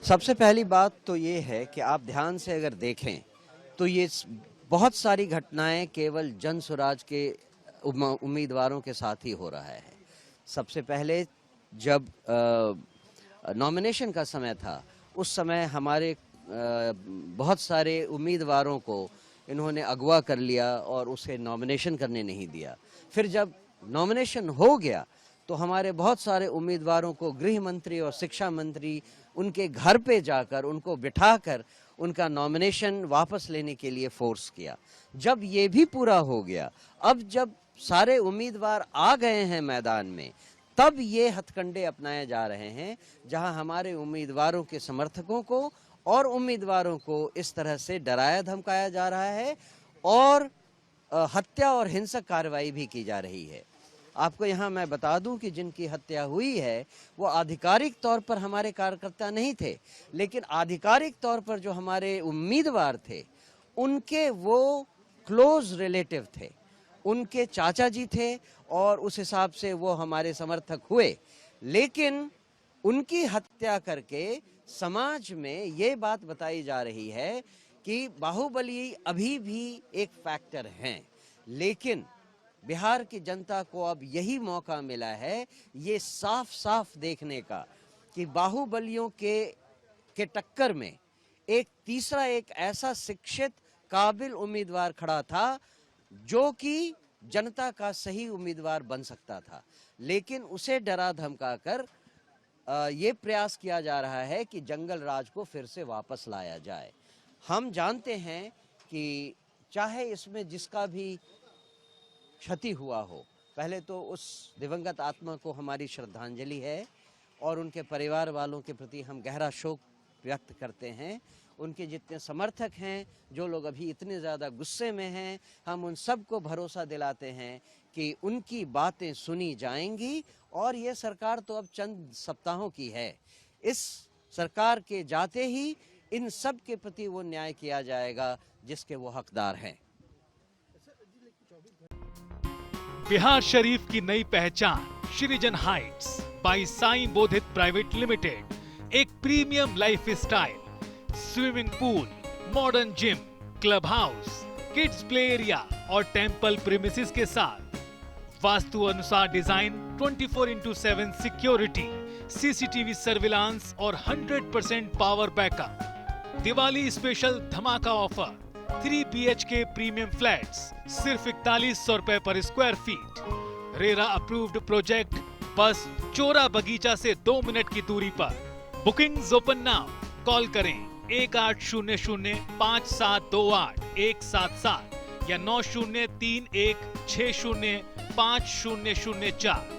सबसे पहली बात तो ये है कि आप ध्यान से अगर देखें तो ये बहुत सारी घटनाएं केवल जन स्वराज के उम्मीदवारों के साथ ही हो रहा है। सबसे पहले जब नॉमिनेशन का समय था, उस समय हमारे बहुत सारे उम्मीदवारों को इन्होंने अगवा कर लिया और उसे नॉमिनेशन करने नहीं दिया। फिर जब नॉमिनेशन हो गया तो हमारे बहुत सारे उम्मीदवारों को गृह मंत्री और शिक्षा मंत्री उनके घर पे जाकर उनको बिठाकर उनका नॉमिनेशन वापस लेने के लिए फोर्स किया। जब ये भी पूरा हो गया, अब जब सारे उम्मीदवार आ गए हैं मैदान में, तब ये हथकंडे अपनाए जा रहे हैं जहां हमारे उम्मीदवारों के समर्थकों को और उम्मीदवारों को इस तरह से डराया धमकाया जा रहा है और हत्या और हिंसक कार्रवाई भी की जा रही है। आपको यहाँ मैं बता दूं कि जिनकी हत्या हुई है वो आधिकारिक तौर पर हमारे कार्यकर्ता नहीं थे, लेकिन आधिकारिक तौर पर जो हमारे उम्मीदवार थे उनके वो क्लोज रिलेटिव थे, उनके चाचा जी थे और उस हिसाब से वो हमारे समर्थक हुए। लेकिन उनकी हत्या करके समाज में ये बात बताई जा रही है कि बाहुबली अभी भी एक फैक्टर हैं, लेकिन बिहार की जनता को अब यही मौका मिला है ये साफ साफ देखने का कि बाहुबलियों के टक्कर में एक तीसरा एक ऐसा शिक्षित काबिल उम्मीदवार खड़ा था जो कि जनता का सही उम्मीदवार बन सकता था, लेकिन उसे डरा धमका कर ये प्रयास किया जा रहा है कि जंगल राज को फिर से वापस लाया जाए। हम जानते हैं कि चाहे इसमें जिसका भी क्षति हुआ हो, पहले तो उस दिवंगत आत्मा को हमारी श्रद्धांजलि है और उनके परिवार वालों के प्रति हम गहरा शोक व्यक्त करते हैं। उनके जितने समर्थक हैं, जो लोग अभी इतने ज़्यादा गुस्से में हैं, हम उन सब को भरोसा दिलाते हैं कि उनकी बातें सुनी जाएंगी और ये सरकार तो अब चंद सप्ताहों की है। इस सरकार के जाते ही इन सब के प्रति वो न्याय किया जाएगा जिसके वो हकदार हैं। बिहार शरीफ की नई पहचान Srijan heights by Sai Bodhit private limited, एक premium lifestyle, swimming pool, modern gym, club house, kids play area और टेंपल प्रीमिसेस के साथ वास्तु अनुसार डिजाइन, 24/7 सिक्योरिटी, सीसीटीवी सर्विलांस और 100% पावर बैकअप। दिवाली स्पेशल धमाका ऑफर, 3 BHK प्रीमियम फ्लैट्स सिर्फ 4100 रुपए पर square feet. RERA approved project, बस चोरा बगीचा से 2 मिनट की दूरी पर। बुकिंग्स ओपन नाउ, कॉल करें 1800-5728-177 या 9031605004।